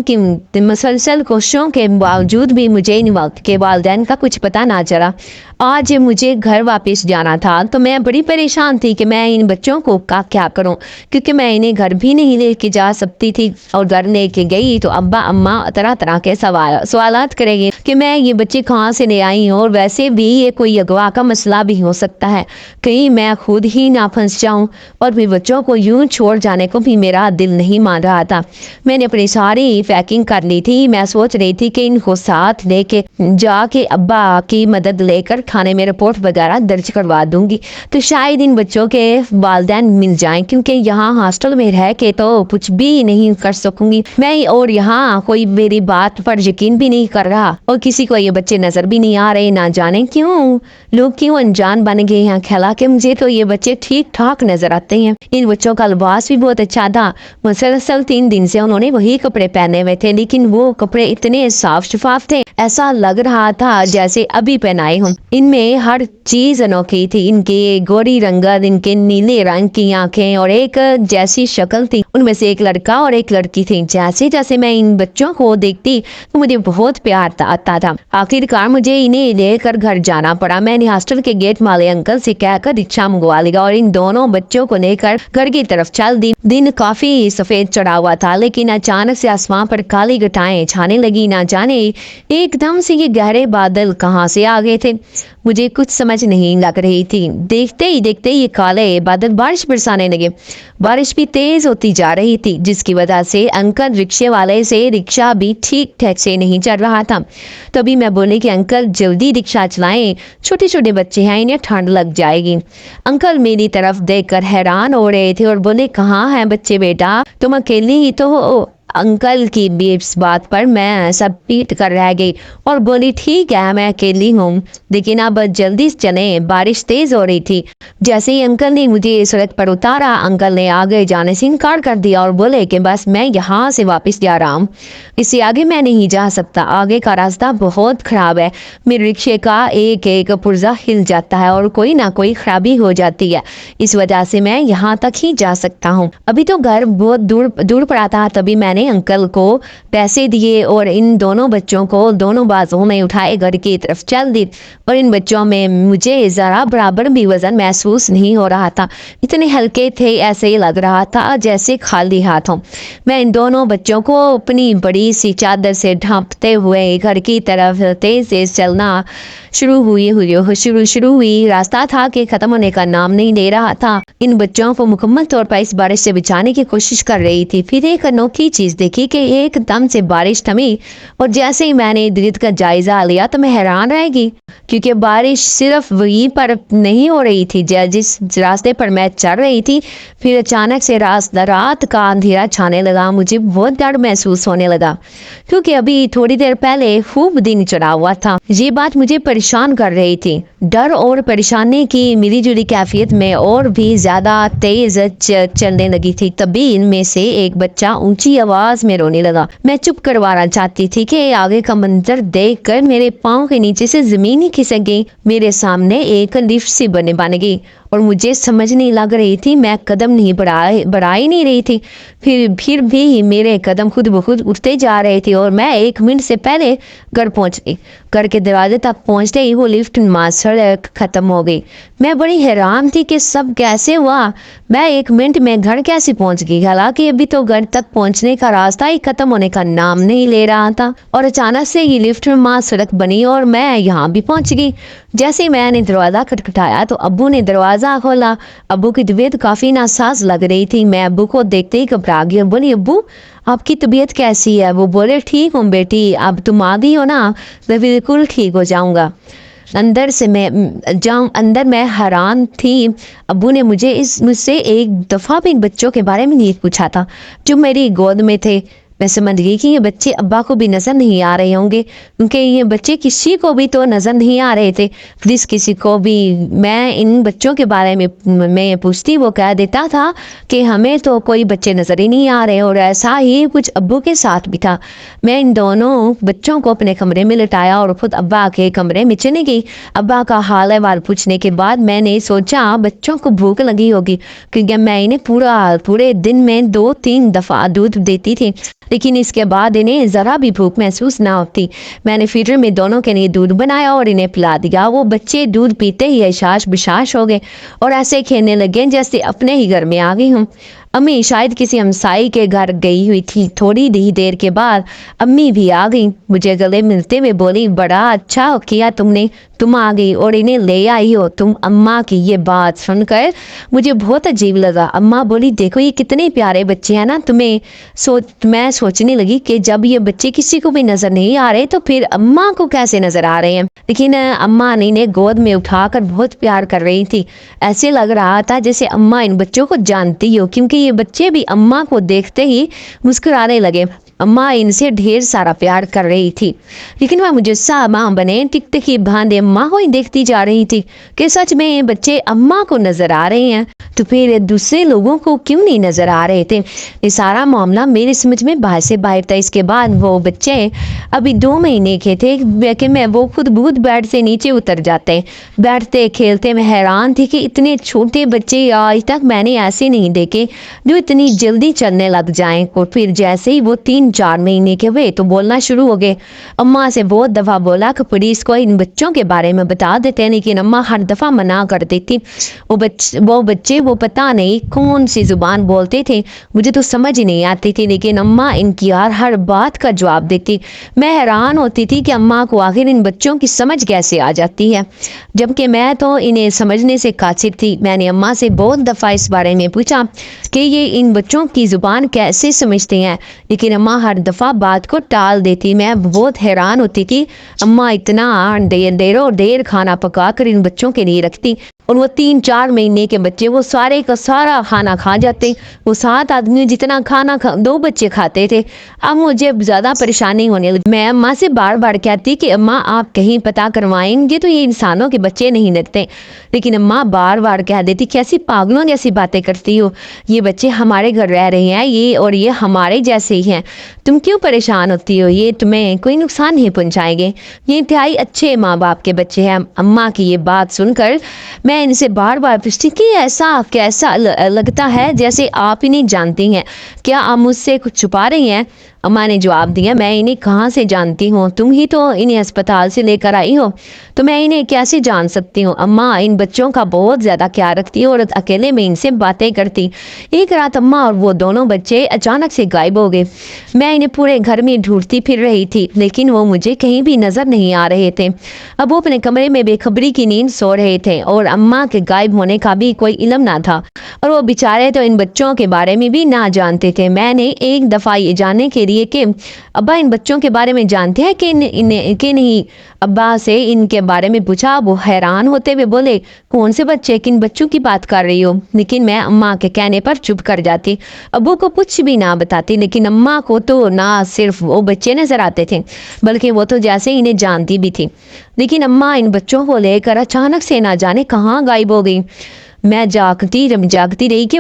کی مسلسل کوششوں کے باوجود بھی مجھے ان وقت کے والدین کا کچھ پتہ نہ چلا۔ آج مجھے گھر واپس جانا تھا تو میں بڑی پریشان تھی کہ میں ان بچوں کو کیا کروں، کیونکہ میں انہیں گھر بھی نہیں لے کے جا سکتی تھی، اور گھر لے کے گئی تو ابا اماں طرح طرح کے سوالات کریں گے کہ میں یہ بچے کہاں سے لے آئی ہوں، اور ویسے بھی یہ کوئی اغوا کا مسئلہ بھی ہو سکتا ہے، کہیں میں خود ہی نہ پھنس جاؤں، اور بھی بچوں کو یوں چھوڑ جانے کو بھی میرا دل نہیں مان رہا تھا۔ میں نے اپنی ساری پیکنگ کر لی تھی، میں سوچ رہی تھی کہ ان کو ساتھ لے کے جا کے ابا کی مدد لے کر کھانے میں رپورٹ وغیرہ درج کروا دوں گی تو شاید ان بچوں کے والدین مل جائیں، کیونکہ یہاں ہاسٹل میں رہ کے تو کچھ بھی نہیں کر سکوں گی میں، اور یہاں کوئی میری بات پر یقین بھی نہیں کر رہا اور کسی کو یہ بچے نظر بھی نہیں آ رہے۔ نہ جانے لوگ کیوں انجان بن گئے ہیں، حالانکہ مجھے تو یہ بچے ٹھیک ٹھاک نظر آتے ہیں۔ ان بچوں کا لباس بھی بہت اچھا تھا، مسلسل 3 دن سے انہوں نے وہی کپڑے پہنے ہوئے تھے، لیکن وہ کپڑے اتنے صاف شفاف تھے، ایسا لگ رہا تھا جیسے ابھی پہنائے ہوں۔ ان میں ہر چیز انوکھی تھی، ان کے گوری رنگت، ان کے نیلے رنگ کی آنکھیں اور ایک جیسی شکل تھی۔ ان میں سے ایک لڑکا اور ایک لڑکی تھی۔ جیسے جیسے میں ان بچوں کو دیکھتی تو مجھے بہت پیار آتا تھا۔ آخر کار مجھے انہیں لے کر گھر جانا پڑا۔ میں نے ہاسٹل کے گیٹ والے انکل سے کہہ کر رکشا منگوا لیا اور ان دونوں بچوں کو لے کر گھر کی طرف چل دی۔ دن کافی سفید چڑھا ہوا تھا، لیکن اچانک سے آسمان پر کالی گھٹائیں چھانے لگی۔ نہ جانے ایک دم سے یہ گہرے بادل کہاں سے آ گئے تھے۔ मुझे कुछ समझ नहीं लग रही थी। देखते ही ये काले बादल बारिश बरसाने लगे। बारिश भी तेज होती जा रही थी, जिसकी वजह से अंकल रिक्शे वाले से रिक्शा भी ठीक ठाक से नहीं चल रहा था। तभी मैं बोली कि अंकल जल्दी रिक्शा चलाएं, छोटे छोटे बच्चे हैं, इन्हें ठंड लग जाएगी। अंकल मेरी तरफ देखकर हैरान हो रहे थे और बोले, कहाँ हैं बच्चे बेटा, तुम अकेली ही तो हो। अंकल की भी इस बात पर मैं सब पीट कर रह गई और बोली, ठीक है मैं अकेली हूँ, लेकिन अब जल्दी चले, बारिश तेज हो रही थी। जैसे ही अंकल ने मुझे सड़क पर उतारा, अंकल ने आगे जाने से इनकार कर दिया और बोले कि बस मैं यहाँ से वापस जा रहा हूँ, इससे आगे मैं नहीं जा सकता, आगे का रास्ता बहुत खराब है। मेरे रिक्शे का एक एक पुर्जा हिल जाता है और कोई ना कोई खराबी हो जाती है, इस वजह से मैं यहाँ तक ही जा सकता हूँ। अभी तो घर बहुत दूर दूर पड़ा था। तभी मैंने अंकल को पैसे दिए और इन दोनों बच्चों को दोनों बाजुओं में उठाए घर की तरफ चल दी। और इन बच्चों में मुझे ज़रा बराबर भी वजन महसूस नहीं हो रहा था, इतने हल्के थे, ऐसे ही लग रहा था जैसे खाली हाथ हों। मैं इन दोनों बच्चों को अपनी बड़ी सी चादर से ढांपते हुए घर की तरफ तेज तेज चलना शुरू हुई। रास्ता था कि खत्म होने का नाम नहीं ले रहा था। इन बच्चों को मुकम्मल तौर पर इस बारिश से बचाने की कोशिश कर रही थी। फिर एक अनोखी चीज देखी कि एकदम से बारिश थमी और जैसे ही मैंने दृश्य का जायजा लिया तो मैं हैरान रह गई, क्योंकि बारिश सिर्फ वहीं पर नहीं हो रही थी जिस रास्ते पर मैं चल रही थी। फिर अचानक से रात का अंधेरा छाने लगा। मुझे बहुत डर महसूस होने लगा, क्योंकि अभी थोड़ी देर पहले खूब दिन चढ़ा हुआ था। ये बात मुझे परेशान कर रही थी। डर और परेशानी की मिली जुली कैफियत में और भी ज्यादा तेज चलने लगी थी। तभी इनमें से एक बच्चा ऊंची आवाज में रोने लगा। मैं चुप करवाना चाहती थी कि आगे का मंजर देखकर मेरे पाँव के नीचे से जमीन ही खिसक गई। मेरे सामने एक लिफ्ट सी बन गई और मुझे समझ नहीं लग रही थी, मैं कदम नहीं बढ़ा ही नहीं रही थी। फिर भी मेरे कदम खुद ब खुद उठते जा रहे थे और मैं 1 मिनट से पहले घर पहुंच गई। घर के दरवाजे तक पहुंचते ही वो लिफ्ट सड़क खत्म हो गई। मैं बड़ी हैरान थी कि सब कैसे हुआ, मैं 1 मिनट में घर कैसे पहुंच गई। हालांकि अभी तो घर तक पहुंचने का रास्ता ही खत्म होने का नाम नहीं ले रहा था और अचानक से ये लिफ्ट सड़क बनी और मैं यहाँ भी पहुंच गई। जैसे ही मैंने दरवाजा खटखटाया तो अब्बू ने दरवाजा खोला। अब्बू की तबीयत काफी नासाज लग रही थी। मैं अब्बू को देखते ही घबरा गई। बोली, अब्बू आपकी तबीयत कैसी है? वो बोले, ठीक हूँ बेटी, अब तुम आ गई हो ना, मैं बिल्कुल ठीक हो जाऊंगा। अंदर मैं हैरान थी। अब्बू ने मुझसे एक दफ़ा भी इन बच्चों के बारे में नहीं पूछा था जो मेरी गोद में थे। मैं समझ गई कि ये बच्चे अब्बा को भी नज़र नहीं आ रहे होंगे, क्योंकि ये बच्चे किसी को भी तो नज़र नहीं आ रहे थे। जिस किसी को भी मैं इन बच्चों के बारे में पूछती, वो कह देता था कि हमें तो कोई बच्चे नज़र ही नहीं आ रहे। और ऐसा ही कुछ अब्बू के साथ भी था। मैं इन दोनों बच्चों को अपने कमरे में लिटाया और खुद अब्बा के कमरे में चली गई। अब्बा का हाल अहवाल पूछने के बाद मैंने सोचा बच्चों को भूख लगी होगी, क्योंकि मैं इन्हें पूरे दिन में 2-3 दफ़ा दूध देती थी, लेकिन इसके बाद इन्हें ज़रा भी भूख महसूस ना होती। मैंने फीडर में दोनों के लिए दूध बनाया और इन्हें पिला दिया। वो बच्चे दूध पीते ही ऐशाश बिशाश हो गए और ऐसे खेलने लगे जैसे अपने ही घर में आ गई हूँ। अम्मी शायद किसी हमसाई के घर गई हुई थी। थोड़ी ही देर के बाद अम्मी भी आ गई। मुझे गले मिलते हुए बोली, बड़ा अच्छा किया तुमने, तुम आ गई और इन्हें ले आई हो तुम। अम्मा की ये बात सुनकर मुझे बहुत अजीब लगा। अम्मा बोली, देखो ये कितने प्यारे बच्चे हैं ना। मैं सोचने लगी कि जब ये बच्चे किसी को भी नजर नहीं आ रहे तो फिर अम्मा को कैसे नजर आ रहे हैं। लेकिन अम्मा ने इन्हें गोद में उठाकर बहुत प्यार कर रही थी। ऐसे लग रहा था जैसे अम्मा इन बच्चों को जानती हो, क्योंकि ये बच्चे भी अम्मा को देखते ही मुस्कुराने लगे। अम्मा इनसे ढेर सारा प्यार कर रही थी, लेकिन वह मुझे सामा बने टिकटिकी बांधे अम्मा को ही देखती जा रही थी कि सच में ये बच्चे अम्मा को नजर आ रहे हैं तो फिर दूसरे लोगों को क्यों नहीं नजर आ रहे थे। ये सारा मामला मेरी समझ में बाहर से बाहर था। इसके बाद वो बच्चे अभी 2 महीने के थे कि मैं वो खुद बहुत बेड से नीचे उतर जाते, बैठते खेलते। मैं हैरान थी कि इतने छोटे बच्चे आज तक मैंने ऐसे नहीं देखे जो इतनी जल्दी चलने लग जाएं। और फिर जैसे ही वो 3 3-4 महीने के हुए तो बोलना शुरू हो गए। अम्मा से बहुत दफ़ा बोला कि पुलिस को इन बच्चों के बारे में बता देते हैं, लेकिन अम्मा हर दफ़ा मना कर देती। वो बच्चे वो पता नहीं कौन सी ज़ुबान बोलते थे, मुझे तो समझ ही नहीं आती थी, लेकिन अम्मा इनकी हर बात का जवाब देती। मैं हैरान होती थी कि अम्मा को आखिर इन बच्चों की समझ कैसे आ जाती है, जबकि मैं तो इन्हें समझने से कासिर थी। मैंने अम्मा से बहुत दफ़ा इस बारे में पूछा कि ये इन बच्चों की ज़ुबान कैसे समझते हैं, लेकिन अम्मा हर दफ़ा बात को टाल देती। मैं बहुत हैरान होती थी, अम्मा इतना देर खाना पका कर इन बच्चों के लिए रखती और वो 3-4 महीने के बच्चे वो सारे का सारा खाना खा जाते। वो 7 आदमी जितना खाना 2 बच्चे खाते थे। अब मुझे ज़्यादा परेशानी होने लगी। मैं अम्मा से बार बार कहती कि अम्मा आप कहीं पता करवाएंगे तो ये इंसानों के बच्चे नहीं लगते, लेकिन अम्मा बार बार कह देती कैसी पागलों जैसी बातें करती हो, ये बच्चे हमारे घर रह रहे हैं, ये हमारे जैसे ही हैं, तुम क्यों परेशान होती हो, ये तुम्हें कोई नुकसान नहीं पहुँचाएंगे, ये इंतहाई अच्छे माँ बाप के बच्चे हैं। अम्मा की ये बात सुनकर मैं इनसे बार बार पूछती कि ऐसा कैसा लगता है जैसे आप इन्हें जानती हैं, क्या आप मुझसे कुछ छुपा रही हैं। अम्मा ने जवाब दिया, मैं इन्हें कहाँ से जानती हूँ, तुम ही तो इन्हें अस्पताल से लेकर आई हो, तो मैं इन्हें कैसे जान सकती हूँ। अम्मा इन बच्चों का बहुत ज़्यादा ख्याल रखती है और अकेले में इनसे बातें करती। एक रात अम्मा और वो दोनों बच्चे अचानक से गायब हो गए। मैं इन्हें पूरे घर में ढूंढती फिर रही थी, लेकिन वो मुझे कहीं भी नज़र नहीं आ रहे थे। अब वो अपने कमरे में बेखबरी की नींद सो रहे थे और अम्मा के गायब होने का भी कोई इल्म ना था, और वो बेचारे तो इन बच्चों के बारे में भी ना जानते थे। मैंने एक दफ़ा ये जानने के लिए कि अब्बा इन बच्चों के बारे में जानते हैं कि नहीं, अब्बा से इनके बारे में पूछा। वो हैरान होते हुए बोले, कौन से बच्चे, किन बच्चों की बात कर रही हो। लेकिन मैं अम्मा के कहने पर चुप कर जाती, अब्बू को कुछ भी ना बताती। लेकिन अम्मा को तो ना सिर्फ वो बच्चे नजर आते थे, बल्कि वो तो जैसे इन्हें जानती भी थी। लेकिन अम्मा इन बच्चों को लेकर अचानक से ना जाने कहाँ गायब हो गई। मैं जागती रही कि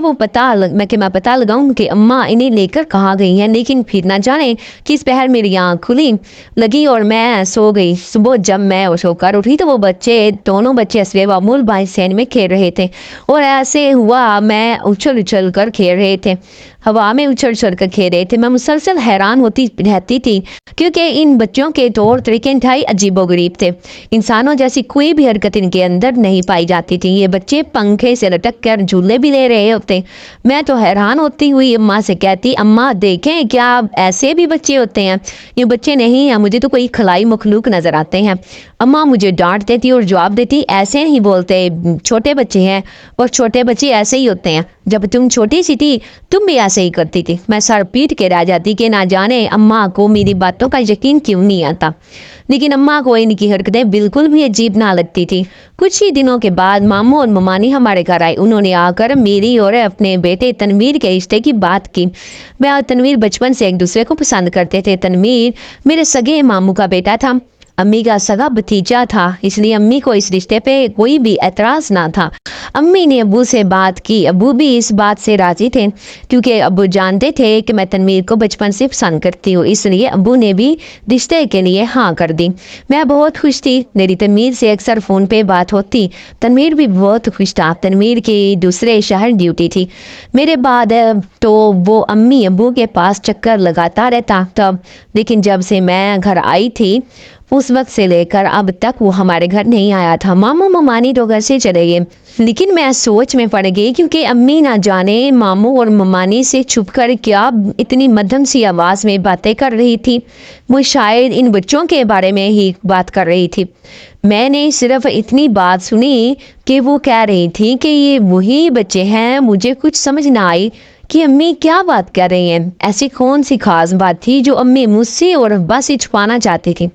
मैं पता लगाऊं कि अम्मा इन्हें लेकर कहाँ गई हैं, लेकिन फिर ना जाने किस पहर मेरी आँख खुली लगी और मैं सो गई। सुबह जब मैं सोकर उठी तो वो दोनों बच्चे असवे मामूल बाई सैन में खेल रहे थे, और ऐसे हुआ मैं उछल कर खेल रहे थे, हवा में उछल कर खेल रहे थे। मैं मुसलसल हैरान होती रहती थी, क्योंकि इन बच्चों के तौर तरीके इंतहाई अजीबोगरीब थे। इंसानों जैसी कोई भी हरकत इनके अंदर नहीं पाई जाती थी। ये बच्चे पंखे से लटक कर झूले भी ले रहे होते। मैं तो हैरान होती हुई अम्मा से कहती, अम्मा देखें क्या ऐसे भी बच्चे होते हैं, ये बच्चे नहीं हैं, मुझे तो कोई खलाई मखलूक नजर आते हैं। अम्मा मुझे डांट देती और जवाब देती, ऐसे नहीं बोलते, छोटे बच्चे हैं और छोटे बच्चे ऐसे ही होते हैं, जब तुम छोटी सी थी तुम भी ऐसे ही करती थी। मैं सर पीट के रह जाती कि ना जाने अम्मा को मेरी बातों का यकीन क्यों नहीं आता। लेकिन अम्मा को इनकी हरकतें बिल्कुल भी अजीब ना लगती थी। कुछ ही दिनों के बाद मामू और ममानी हमारे घर आए। उन्होंने आकर मेरी और अपने बेटे तनवीर के रिश्ते की बात की। मैं और तनवीर बचपन से एक दूसरे को पसंद करते थे। तनवीर मेरे सगे मामू का बेटा था, अम्मी का सगा भतीजा था, इसलिए अम्मी को इस रिश्ते पे कोई भी एतराज़ ना था। अम्मी ने अब्बू से बात की, अब्बू भी इस बात से राजी थे, क्योंकि अब्बू जानते थे कि मैं तनवीर को बचपन से पसंद करती हूँ, इसलिए अब्बू ने भी रिश्ते के लिए हाँ कर दी। मैं बहुत खुश थी, मेरी तनवीर से अक्सर फ़ोन पे बात होती। तनवीर भी बहुत खुश था। तनवीर की दूसरे शहर ड्यूटी थी। मेरे बाद तो वो अम्मी अब्बू के पास चक्कर लगाता रहता तब, लेकिन जब से मैं घर आई थी उस वक्त से लेकर अब तक वो हमारे घर नहीं आया था। मामू ममानी तो घर से चले गए, लेकिन मैं सोच में पड़ गई, क्योंकि अम्मी ना जाने मामू और ममानी से छुपकर क्या इतनी मध्यम सी आवाज़ में बातें कर रही थी। वो शायद इन बच्चों के बारे में ही बात कर रही थी। मैंने सिर्फ इतनी बात सुनी कि वो कह रही थी कि ये वही बच्चे हैं। मुझे कुछ समझ ना आई कि अम्मी क्या बात कर रही हैं। ऐसी कौन सी खास बात थी जो अम्मी मुझसे और अब्बा से छुपाना चाहती थी।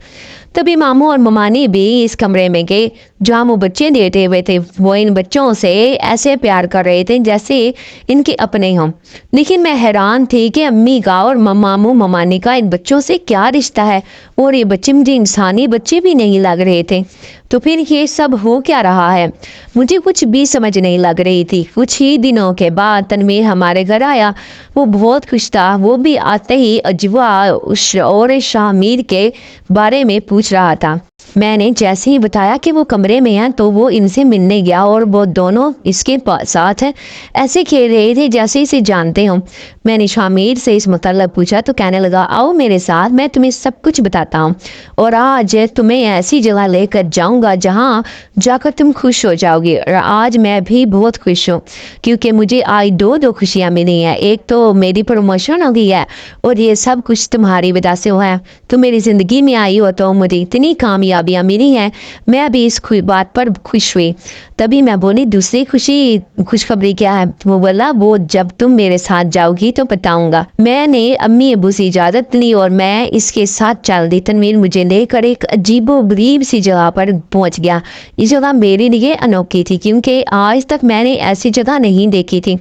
तभी मामू और ममानी भी इस कमरे में गए जहाँ वो बच्चे लेटे हुए थे। वो इन बच्चों से ऐसे प्यार कर रहे थे जैसे इनके अपने हों। लेकिन मैं हैरान थी कि अम्मी का और मामू ममानी का इन बच्चों से क्या रिश्ता है, और ये बच्चे मुझे इंसानी बच्चे भी नहीं लग रहे थे। तो फिर ये सब हो क्या रहा है, मुझे कुछ भी समझ नहीं लग रही थी। कुछ ही दिनों के बाद तनवीर हमारे घर आया। वो बहुत खुश था। वो भी आते ही अजवा और शामिर के बारे में पूछ रहा था। میں نے جیسے ہی بتایا کہ وہ کمرے میں ہیں تو وہ ان سے ملنے گیا اور وہ دونوں اس کے ساتھ ہیں، ایسے کھیل رہے تھے جیسے اسے جانتے ہوں۔ میں نے شامیر سے اس متعلق پوچھا تو کہنے لگا، آؤ میرے ساتھ، میں تمہیں سب کچھ بتاتا ہوں، اور آج تمہیں ایسی جگہ لے کر جاؤں گا جہاں جا کر تم خوش ہو جاؤ گی۔ اور آج میں بھی بہت خوش ہوں کیونکہ مجھے آج دو خوشیاں ملی ہیں۔ ایک تو میری پروموشن ہو گئی ہے اور یہ سب کچھ تمہاری وجہ سے ہوا ہے۔ تم میری زندگی میں آئی ہو تو مجھے اتنی کامیابیاں ملی ہیں، میں ابھی اس بات پر خوش ہوئی۔ تبھی میں بولی، دوسری خوشخبری کیا ہے؟ وہ بولا، وہ جب تم میرے ساتھ جاؤ گی تو بتاؤں گا۔ میں نے امی ابو سے اجازت لی اور میں اس کے ساتھ چل دی۔ تنویر مجھے لے کر ایک عجیب و غریب سی جگہ پر پہنچ گیا۔ یہ جگہ میرے لیے انوکھی تھی کیونکہ آج تک میں نے ایسی جگہ نہیں دیکھی تھی۔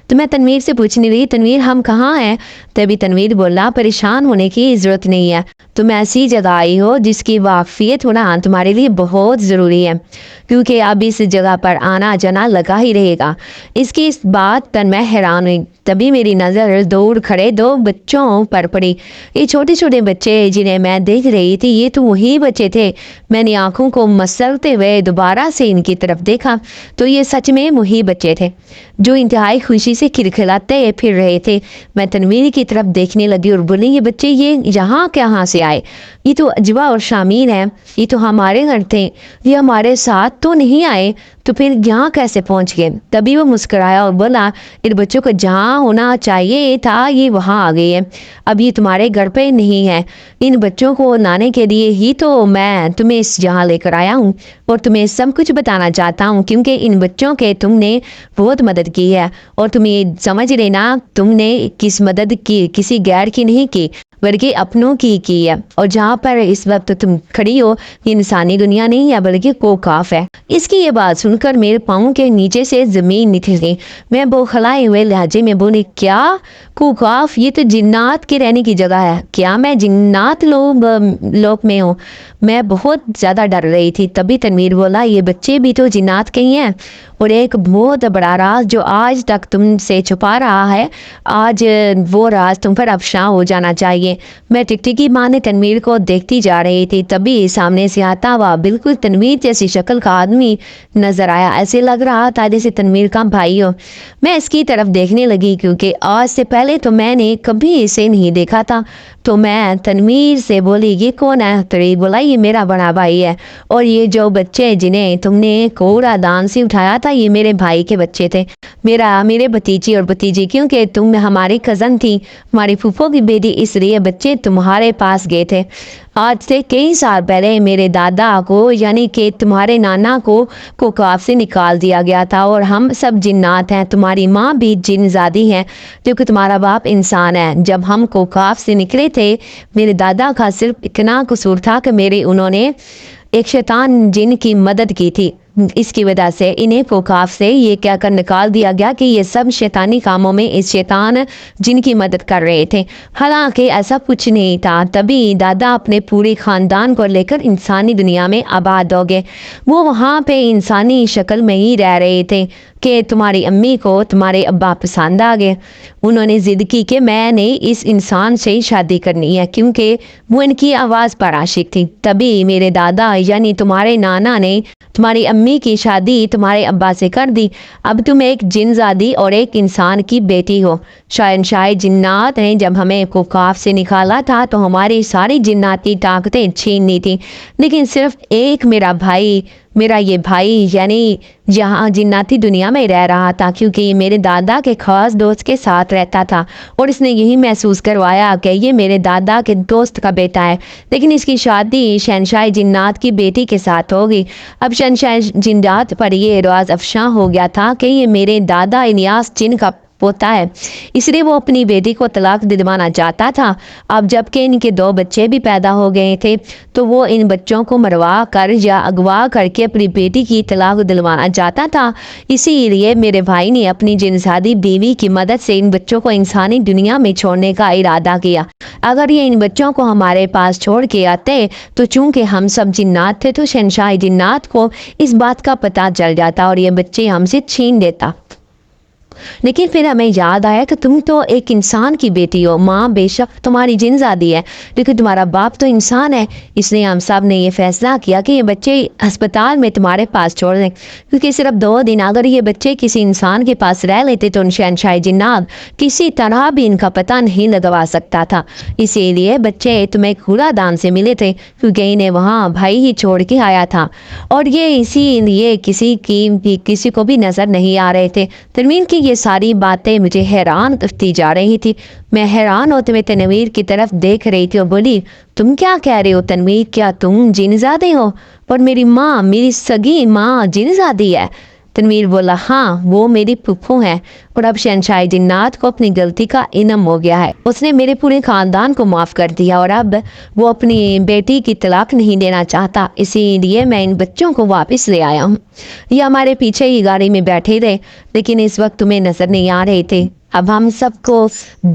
تو میں تنویر سے پوچھنے لگی، تنویر ہم کہاں ہیں؟ تبھی تنویر بولا، پریشان ہونے کی ضرورت نہیں ہے، تم ایسی جگہ آئی ہو جس کی واقفیت ہونا تمہارے لیے بہت ضروری ہے کیونکہ اب اس جگہ پر آنا جانا لگا ہی رہے گا۔ اس کی اس بات پر میں حیران ہوئی۔ تبھی میری نظر دور کھڑے دو بچوں پر پڑی۔ یہ چھوٹے چھوٹے بچے جنہیں میں دیکھ رہی تھی یہ تو وہی بچے تھے۔ میں نے آنکھوں کو مسلتے ہوئے دوبارہ سے ان کی طرف دیکھا تو یہ سچ میں وہی بچے تھے جو انتہائی خوشی سے کھلکھلاتے پھر رہے تھے۔ میں تنویر کی طرف دیکھنے لگی اور بولی، یہ بچے یہ یہاں کہاں سے آئے؟ یہ تو اجوا اور شامین ہیں، یہ تو ہمارے گھر تھے، یہ ہمارے ساتھ تو نہیں آئے، تو پھر یہاں کیسے پہنچ گئے؟ تبھی وہ مسکرایا اور بولا، ان بچوں کو جہاں ہونا چاہیے تھا یہ وہاں آ گئی ہے، اب یہ تمہارے گھر پہ نہیں ہے۔ ان بچوں کو لانے کے لیے ہی تو میں تمہیں اس جہاں لے کر آیا ہوں اور تمہیں سب کچھ بتانا چاہتا ہوں کیونکہ ان بچوں کے تم نے بہت مدد کی ہے اور تم یہ سمجھ لینا تم نے کس مدد کی کسی غیر کی نہیں کی بلکہ اپنوں کی ہے، اور جہاں پر اس وقت تم کھڑی ہو یہ انسانی دنیا نہیں ہے بلکہ کوکاف ہے۔ اس کی یہ بات سن کر میرے پاؤں کے نیچے سے زمین نکل گئی۔ میں بوکھلائے ہوئے لہجے میں بولی، کیا کوکاف؟ یہ تو جنات کے رہنے کی جگہ ہے، کیا میں جنات لوک میں ہوں؟ میں بہت زیادہ ڈر رہی تھی۔ تبھی تنویر بولا، یہ بچے بھی تو جنات کے ہی ہیں، اور ایک بہت بڑا راز جو آج تک تم سے چھپا رہا ہے، آج وہ راز تم پر افشاں ہو جانا چاہیے۔ میں ٹکٹکی ماں نے تنویر کو دیکھتی جا رہی تھی، تبھی سامنے سے آتا ہوا بالکل تنویر جیسی شکل کا آدمی نظر آیا۔ ایسے لگ رہا تھا جیسے تنویر کا بھائی ہو۔ میں اس کی طرف دیکھنے لگی کیونکہ آج سے پہلے تو میں نے کبھی اسے نہیں دیکھا تھا، تو میں تنویر سے بولی، یہ کون ہے؟ تنویر بولا، یہ میرا بڑا بھائی ہے، اور یہ جو بچے جنہیں تم نے کوڑا دان سے اٹھایا تھا یہ میرے بھائی کے بچے تھے، میرے بھتیجی اور بھتیجی، کیونکہ تم ہماری کزن تھی، ہماری پھوپھو کی بیٹی، اس لیے بچے تمہارے پاس گئے تھے۔ آج سے کئی سال پہلے میرے دادا کو یعنی کہ تمہارے نانا کو کوکاف سے نکال دیا گیا تھا، اور ہم سب جنات ہیں، تمہاری ماں بھی جن زادی ہے کیونکہ تمہارا باپ انسان ہے۔ جب ہم کوکاف سے نکلے تھے میرے دادا کا صرف اتنا قصور تھا کہ انہوں نے ایک شیطان جن کی مدد کی تھی، اس کی وجہ سے انہیں کوکاف سے یہ کہہ کر نکال دیا گیا کہ یہ سب شیطانی کاموں میں اس شیطان جن کی مدد کر رہے تھے، حالانکہ ایسا کچھ نہیں تھا۔ تبھی دادا اپنے پورے خاندان کو لے کر انسانی دنیا میں آباد ہو گئے۔ وہ وہاں پہ انسانی شکل میں ہی رہ رہے تھے کہ تمہاری امی کو تمہارے ابا پسند آ گئے۔ انہوں نے ضد کی کہ میں نے اس انسان سے ہی شادی کرنی ہے کیونکہ وہ ان کی آواز پر عاشق تھی۔ تبھی میرے دادا یعنی تمہارے نانا نے تمہاری امی کی شادی تمہارے ابا سے کر دی۔ اب تم ایک جن زادی اور ایک انسان کی بیٹی ہو۔ شہنشاہ جنات نے جب ہمیں کوکاف سے نکالا تھا تو ہماری ساری جناتی طاقتیں چھین لی تھی، لیکن صرف ایک میرا یہ بھائی یعنی جہاں جناتی دنیا میں رہ رہا تھا کیونکہ یہ میرے دادا کے خاص دوست کے ساتھ رہتا تھا، اور اس نے یہی محسوس کروایا کہ یہ میرے دادا کے دوست کا بیٹا ہے، لیکن اس کی شادی شہنشاہ جنات کی بیٹی کے ساتھ ہوگی۔ اب شہنشاہ جنات پر یہ راز افشاں ہو گیا تھا کہ یہ میرے دادا الیاس جن کا پوتا ہے، اس لیے وہ اپنی بیٹی کو طلاق دلوانا چاہتا تھا۔ اب جب کہ ان کے 2 بچے بھی پیدا ہو گئے تھے تو وہ ان بچوں کو مروا کر یا اغوا کر کے اپنی بیٹی کی طلاق دلوانا چاہتا تھا۔ اسی لیے میرے بھائی نے اپنی جنسادی بیوی کی مدد سے ان بچوں کو انسانی دنیا میں چھوڑنے کا ارادہ کیا۔ اگر یہ ان بچوں کو ہمارے پاس چھوڑ کے آتے تو چونکہ ہم سب جنات تھے تو شہنشاہ جنات کو اس بات کا پتہ چل جاتا اور یہ بچے ہم سے چھین لیتا۔ لیکن پھر ہمیں یاد آیا کہ تم تو ایک انسان کی بیٹی ہو، ماں بے شک تمہاری جن زادی ہے لیکن تمہارا باپ تو انسان ہے، اس لیے ہم سب نے یہ فیصلہ کیا کہ یہ بچے ہسپتال میں تمہارے پاس چھوڑ دیں، کیونکہ صرف 2 دن اگر یہ بچے کسی انسان کے پاس رہ لیتے تو شہنشاہ جنات کسی طرح بھی ان کا پتہ نہیں لگوا سکتا تھا، اسی لیے بچے تمہیں کوڑا دان سے ملے تھے کیونکہ انہیں وہاں بھائی ہی چھوڑ کے آیا تھا اور یہ اسی لیے کسی کو بھی نظر نہیں آ رہے تھے۔ تنویر کی یہ ساری باتیں مجھے حیران کرتی جا رہی تھی، میں حیران ہوتے ہوئے تنویر کی طرف دیکھ رہی تھی اور بولی تم کیا کہہ رہے ہو تنویر، کیا تم جن زادے ہو؟ اور میری ماں، میری سگی ماں جن زادی ہے؟ تنویر بولا ہاں وہ میری پھپھو ہے اور اب شہنشاہ جنات کو اپنی غلطی کا علم ہو گیا ہے، اس نے میرے پورے خاندان کو معاف کر دیا اور اب وہ اپنی بیٹی کی طلاق نہیں دینا چاہتا، اسی لیے میں ان بچوں کو واپس لے آیا ہوں۔ یہ ہمارے پیچھے ہی گاڑی میں بیٹھے رہے لیکن اس وقت تمہیں نظر نہیں آ رہے تھے، اب ہم سب کو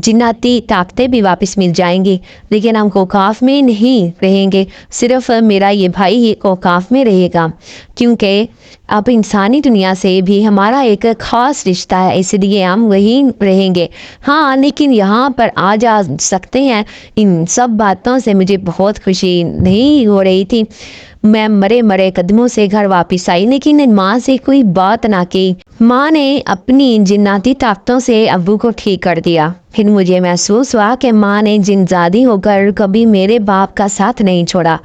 جناتی طاقتیں بھی واپس مل جائیں گی لیکن ہم کوکاف میں نہیں رہیں گے، صرف میرا یہ بھائی ہی کوکاف میں رہے گا کیونکہ اب انسانی دنیا سے بھی ہمارا ایک خاص رشتہ ہے، اس لیے ہم وہیں رہیں گے۔ ہاں لیکن یہاں پر آ جا سکتے ہیں، ان سب باتوں سے مجھے بہت خوشی نہیں ہو رہی تھی، میں مرے قدموں سے گھر واپس آئی لیکن ماں سے کوئی بات نہ کی۔ ماں نے اپنی جناتی طاقتوں سے ابو کو ٹھیک کر دیا، پھر مجھے محسوس ہوا کہ ماں نے جن زادی ہو کر کبھی میرے باپ کا ساتھ نہیں چھوڑا،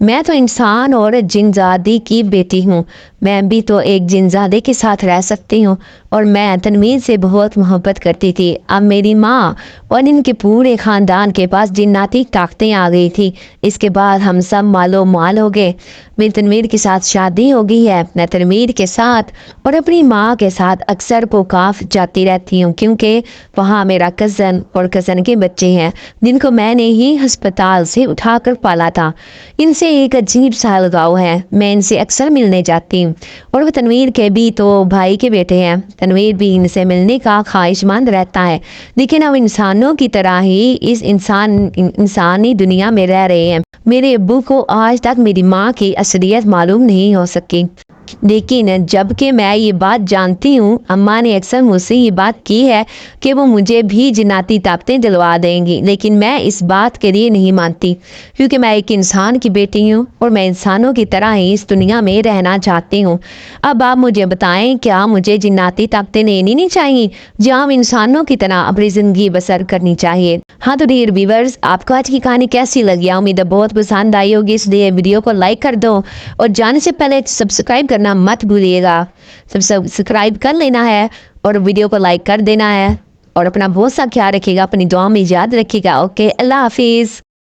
میں تو انسان اور جن زادی کی بیٹی ہوں، میں بھی تو ایک جن زادے کے ساتھ رہ سکتی ہوں اور میں تنویر سے بہت محبت کرتی تھی۔ اب میری ماں اور ان کے پورے خاندان کے پاس جناتی طاقتیں آ گئی تھی، اس کے بعد ہم سب مالو مال ہو گئے، میری تنویر کے ساتھ شادی ہو گئی ہے، میں تنویر کے ساتھ اور اپنی ماں کے ساتھ اکثر کوکاف جاتی رہتی ہوں کیونکہ وہاں میرا کزن اور کزن کے بچے ہیں جن کو میں نے ہی ہسپتال سے اٹھا کر پالا تھا، ان سے ایک عجیب سا لگاؤ ہے، میں ان سے اکثر ملنے جاتی ہوں اور وہ تنویر کے بھی تو بھائی کے بیٹے ہیں، تنویر بھی ان سے ملنے کا خواہش مند رہتا ہے لیکن ہم انسانوں کی طرح ہی اس انسانی دنیا میں رہ رہے ہیں۔ میرے ابو کو آج تک میری ماں کی اصلیت معلوم نہیں ہو سکی لیکن جب کہ میں یہ بات جانتی ہوں، اماں نے اکثر مجھ سے یہ بات کی ہے کہ وہ مجھے بھی جناتی طاقتیں دلوا دیں گی لیکن میں اس بات کے لیے نہیں مانتی کیونکہ میں ایک انسان کی بیٹی ہوں اور میں انسانوں کی طرح ہی اس دنیا میں رہنا چاہتی ہوں۔ اب آپ مجھے بتائیں کیا مجھے جناتی طاقتیں لینی نہیں چاہیے جہاں ہم انسانوں کی طرح اپنی زندگی بسر کرنی چاہیے؟ ہاں تو ڈیئر ویورز، آپ کو آج کی کہانی کیسی لگی؟ امید ہے بہت پسند آئی ہوگی، اس لیے ویڈیو کو لائک کر دو اور جانے سے پہلے سبسکرائب کرنا مت بھولیے گا، سبسکرائب کر لینا ہے اور ویڈیو کو لائک کر دینا ہے اور اپنا بہت سا خیال رکھیے گا، اپنی دعا میں یاد رکھیے گا۔ اوکے، اللہ حافظ۔